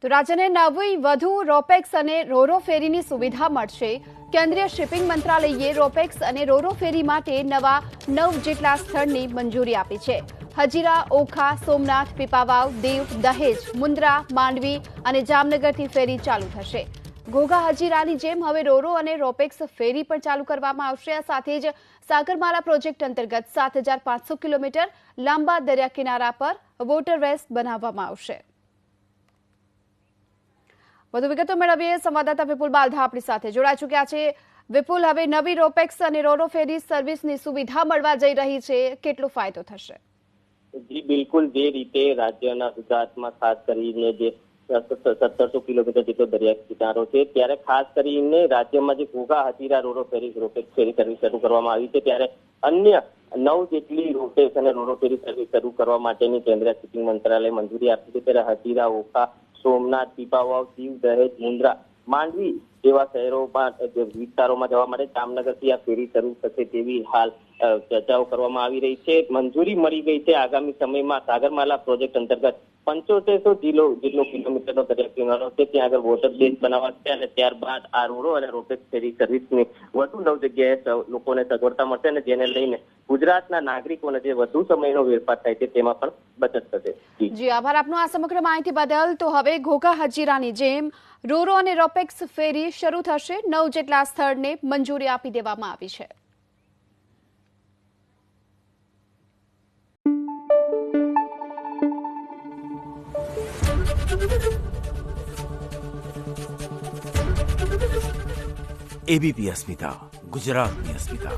તો રાજ્યને નવી વધુ રોપેક્સ અને રોરો ફેરીની સુવિધા મળશે। કેન્દ્રીય શિપિંગ મંત્રાલયે રોપેક્સ અને રોરો ફેરી માટે નવા 9 જેટલા સ્થળની મંજૂરી આપી છે। હજીરા, ઓખા, સોમનાથ, પીપાવાવ, દીવ, દહેજ, મુન્દ્રા, માંડવી અને જામનગરથી ફેરી ચાલુ થશે। ઘોઘા હજીરાની જેમ હવે રોરો અને રોપેક્સ ફેરી પણ ચાલુ કરવામાં આવશે। આ સાથે જ સાગરમાલા પ્રોજેક્ટ અંતર્ગત 7500 કિલોમીટર લાંબા દરિયા કિનારા પર વોટરવેઝ બનાવવામાં આવશે। વધુ વિગતો મેળવીએ સંવાદદાતા વિપુલ બાલધા આપણી સાથે જોડાઈ ચૂક્યા છે। વિપુલ, હવે નવી રોપેક્સ અને રોરો ફેરી સર્વિસની સુવિધા મળવા જઈ રહી છે, કેટલો ફાયદો થશે? જી બિલકુલ, જે રીતે રાજ્યના ગુજરાતમાં ખાસ કરીને જે 1700 કિલોમીટર જેટલો દરિયા કિનારો છે, ત્યારે ખાસ કરીને રાજ્યમાં જે ઘોઘા હજીરા રોરો ફેરી રોપેક્સ ફેરી સર્વિસ શરૂ કરવામાં આવી છે, ત્યારે અન્ય 9 જેટલી રોપેક્સ અને રોરો ફેરી સર્વિસ શરૂ કરવા માટેની કેન્દ્રીય શિપિંગ મંત્રાલયે મંજૂરી આપી છે। ત્યારે હજીરા, ઓખા, સોમનાથ, પીપાવાવ, દીવ, દહેજ, મુન્દ્રા, માંડવી જેવા શહેરોમાં વિસ્તારોમાં જવા માટે જામનગરથી આ ફેરી શરૂ થશે તેવી હાલ ચર્ચાઓ કરવામાં આવી રહી છે। મંજૂરી મળી ગઈ છે। આગામી સમયમાં સાગરમાલા પ્રોજેક્ટ અંતર્ગત 7500 જેટલો કિલોમીટરનો દરિયા કિનારો છે, ત્યાં આગળ વોટર બેઝ બનાવાશે અને ત્યારબાદ આ રોરો અને રોપેક્સ ફેરી સર્વિસની વધુ 9 જગ્યાએ લોકોને સગવડતા મળશે અને જેને લઈને ગુજરાતના નાગરિકોને જે વધુ સમયનો વેરફાર થાય છે તેમાં પણ બચત થશે। જી આભાર આપનો આ સમગ્ર માહિતી બદલ। તો હવે ઘોઘા હજીરાની જેમ રોરો અને રોપેક્સ ફેરી શરૂ થશે। 9 જેટલા સ્થળને મંજૂરી આપી દેવામાં આવી છે। एबीपी अस्मिता, गुजरातनी अस्मिता।